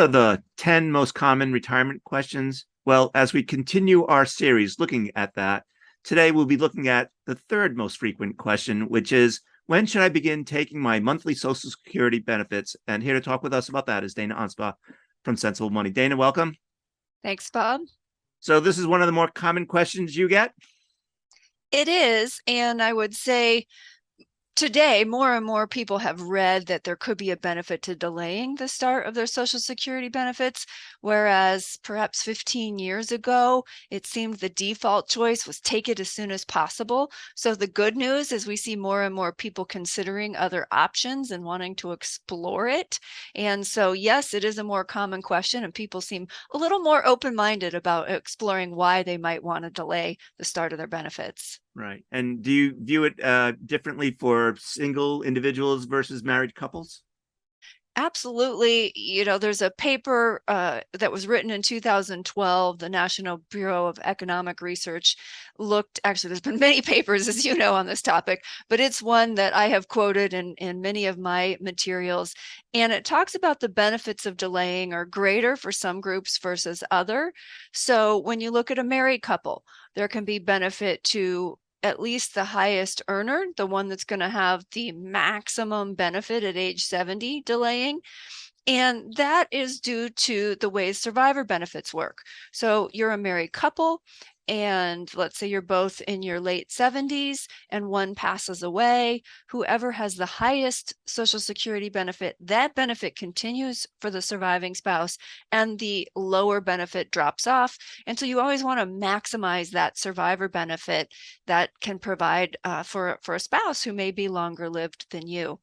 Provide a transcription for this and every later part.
are the 10 most common retirement questions? Well, as we continue our series looking at that, today we'll be looking at the third most frequent question, which is, when should I begin taking my monthly Social Security benefits? And here to talk with us about that is Dana Anspaugh from Sensible Money. Dana, welcome. Thanks, Bob. So this is one of the more common questions you get? It is, and I would say today, more and more people have read that there could be a benefit to delaying the start of their Social Security benefits, whereas perhaps 15 years ago, it seemed the default choice was take it as soon as possible. So the good news is we see more and more people considering other options and wanting to explore it. And so, yes, it is a more common question, and people seem a little more open-minded about exploring why they might want to delay the start of their benefits. Right. And do you view it differently for single individuals versus married couples? Absolutely. There's a paper that was written in 2012. The National Bureau of Economic Research actually, there's been many papers, as you know, on this topic, but it's one that I have quoted in many of my materials. And it talks about the benefits of delaying are greater for some groups versus other. So when you look at a married couple, there can be benefit to at least the highest earner, the one that's going to have the maximum benefit at age 70 delaying. And that is due to the way survivor benefits work. So you're a married couple, and let's say you're both in your late 70s and one passes away. Whoever has the highest Social Security benefit, that benefit continues for the surviving spouse, and the lower benefit drops off. And so you always want to maximize that survivor benefit that can provide for a spouse who may be longer lived than you.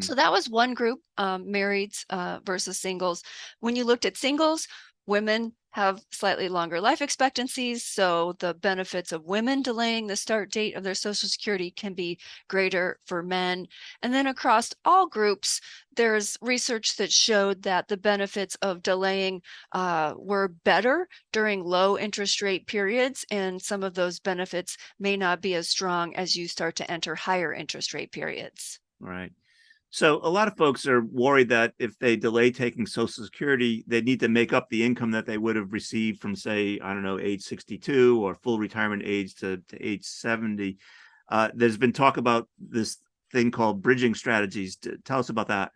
So that was one group, marrieds versus singles. When you looked at singles, women have slightly longer life expectancies, so the benefits of women delaying the start date of their Social Security can be greater for men. And then across all groups, there's research that showed that the benefits of delaying were better during low interest rate periods, and some of those benefits may not be as strong as you start to enter higher interest rate periods. Right. So a lot of folks are worried that if they delay taking Social Security, they need to make up the income that they would have received from, say, I don't know, age 62 or full retirement age to age 70. There's been talk about this thing called bridging strategies. Tell us about that.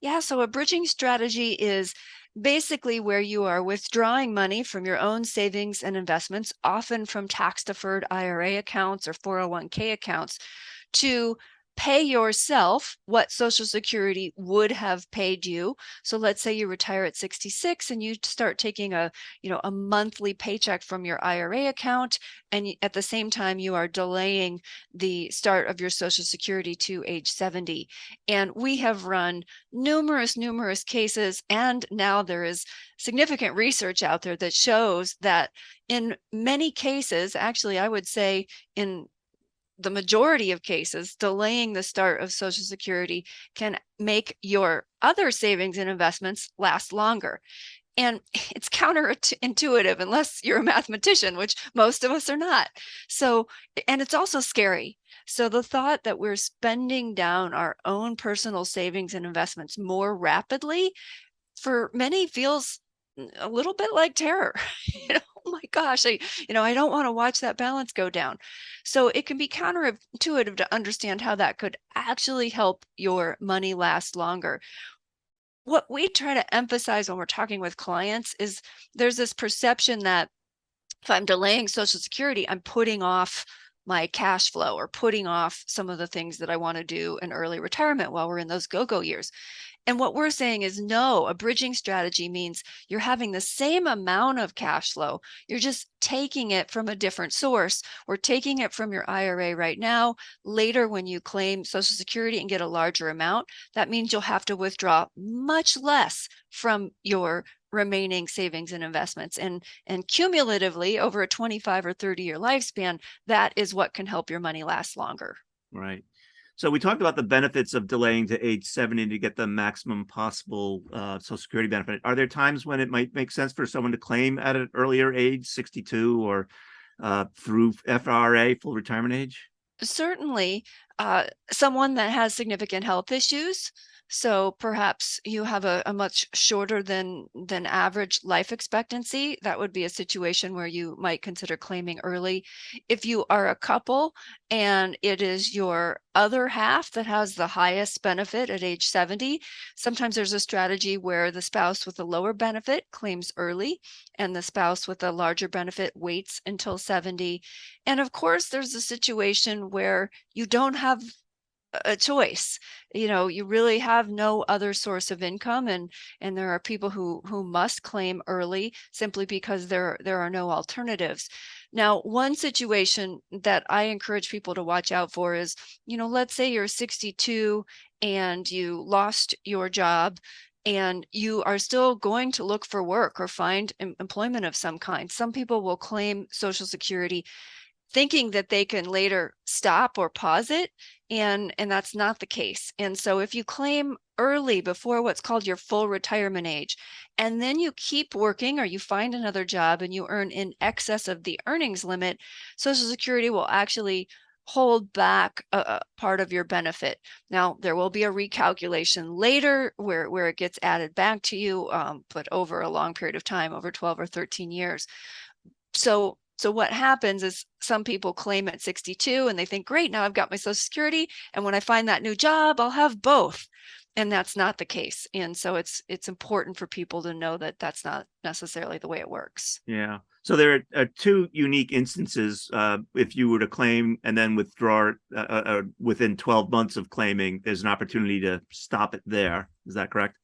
Yeah, so a bridging strategy is basically where you are withdrawing money from your own savings and investments, often from tax-deferred IRA accounts or 401k accounts, to pay yourself what Social Security would have paid you. So let's say you retire at 66 and you start taking a monthly paycheck from your IRA account, and at the same time you are delaying the start of your Social Security to age 70. And we have run numerous cases, and now there is significant research out there that shows that in many cases, actually I would say in the majority of cases, delaying the start of Social Security can make your other savings and investments last longer. And it's counterintuitive unless you're a mathematician, which most of us are not. So, and it's also scary. So the thought that we're spending down our own personal savings and investments more rapidly, for many, feels a little bit like terror. Oh my gosh, I don't want to watch that balance go down. So it can be counterintuitive to understand how that could actually help your money last longer. What we try to emphasize when we're talking with clients is there's this perception that if I'm delaying Social Security, I'm putting off my cash flow or putting off some of the things that I want to do in early retirement while we're in those go-go years. And what we're saying is no, a bridging strategy means you're having the same amount of cash flow. You're just taking it from a different source. We're taking it from your IRA right now. Later, when you claim Social Security and get a larger amount, that means you'll have to withdraw much less from your remaining savings and investments. And cumulatively, over a 25 or 30-year lifespan, that is what can help your money last longer. Right. So we talked about the benefits of delaying to age 70 to get the maximum possible Social Security benefit. Are there times when it might make sense for someone to claim at an earlier age, 62, or through FRA, full retirement age? Certainly, someone that has significant health issues, So perhaps you have a much shorter than average life expectancy. That would be a situation where you might consider claiming early. If you are a couple and it is your other half that has the highest benefit at age 70, sometimes there's a strategy where the spouse with a lower benefit claims early and the spouse with a larger benefit waits until 70. And of course, there's a situation where you don't have a choice. You really have no other source of income, and there are people who must claim early simply because there are no alternatives. Now, one situation that I encourage people to watch out for is, let's say you're 62 and you lost your job and you are still going to look for work or find employment of some kind. Some people will claim Social Security thinking that they can later stop or pause it, and that's not the case. And so if you claim early before what's called your full retirement age, and then you keep working or you find another job and you earn in excess of the earnings limit, Social Security will actually hold back a part of your benefit. Now, there will be a recalculation later where it gets added back to you, but over a long period of time, over 12 or 13 years. So what happens is some people claim at 62 and they think, great, now I've got my Social Security, and when I find that new job, I'll have both. And that's not the case. And so it's important for people to know that that's not necessarily the way it works. Yeah. So there are two unique instances. If you were to claim and then withdraw within 12 months of claiming, there's an opportunity to stop it there. Is that correct?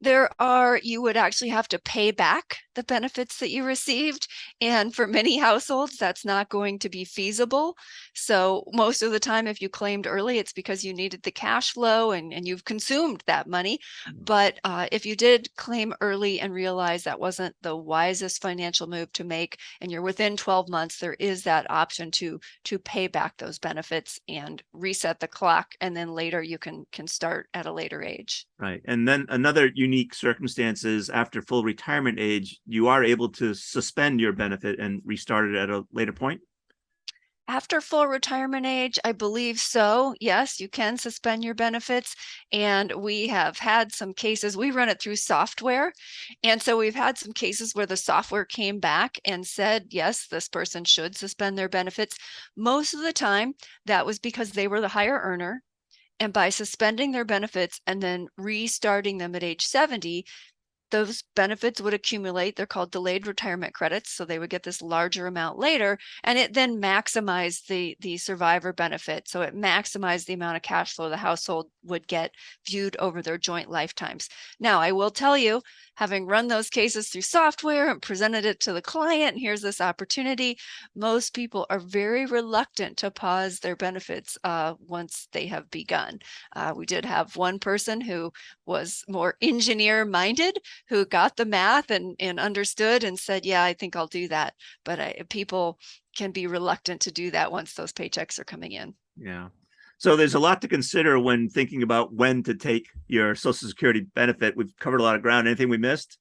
You would actually have to pay back the benefits that you received. And for many households, that's not going to be feasible. So most of the time, if you claimed early, it's because you needed the cash flow and you've consumed that money. But if you did claim early and realize that wasn't the wisest financial move to make, and you're within 12 months, there is that option to pay back those benefits and reset the clock. And then later you can start at a later age. Right. And then another unique circumstance is after full retirement age, you are able to suspend your benefit and restart it at a later point. After full retirement age, I believe so. Yes, you can suspend your benefits. And we have had some cases, we run it through software. And so we've had some cases where the software came back and said, yes, this person should suspend their benefits. Most of the time, that was because they were the higher earner. And by suspending their benefits and then restarting them at age 70, those benefits would accumulate. They're called delayed retirement credits. So they would get this larger amount later, and it then maximized the survivor benefit. So it maximized the amount of cash flow the household would get viewed over their joint lifetimes. Now, I will tell you, having run those cases through software and presented it to the client, and here's this opportunity, most people are very reluctant to pause their benefits once they have begun. We did have one person who was more engineer minded, who got the math and understood and said, yeah, I think I'll do that. But people can be reluctant to do that once those paychecks are coming in. Yeah. So there's a lot to consider when thinking about when to take your Social Security benefit. We've covered a lot of ground. Anything we missed?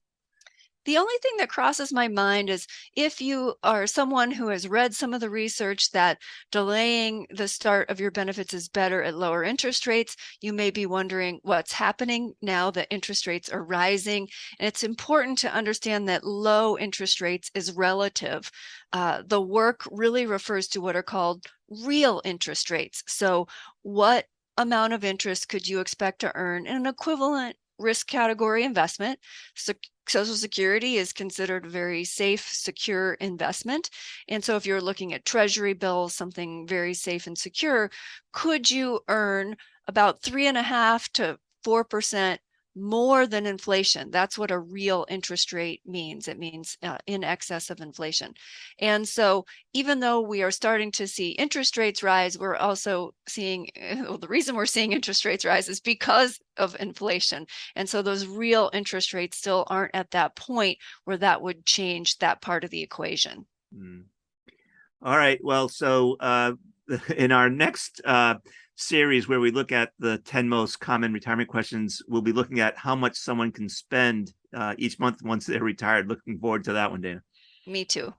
The only thing that crosses my mind is if you are someone who has read some of the research that delaying the start of your benefits is better at lower interest rates, you may be wondering what's happening now that interest rates are rising. And it's important to understand that low interest rates is relative. The work really refers to what are called real interest rates. So what amount of interest could you expect to earn in an equivalent risk category investment? So Social Security is considered a very safe, secure investment. And so if you're looking at treasury bills, something very safe and secure, could you earn about 3.5% to 4% more than inflation? That's what a real interest rate means. It means in excess of inflation. And so even though we are starting to see interest rates rise, we're also seeing, well, the reason we're seeing interest rates rise is because of inflation. And so those real interest rates still aren't at that point where that would change that part of the equation. All right. Well, so in our next series where we look at the 10 most common retirement questions, we'll be looking at how much someone can spend each month once they're retired. Looking forward to that one, Dana. Me too.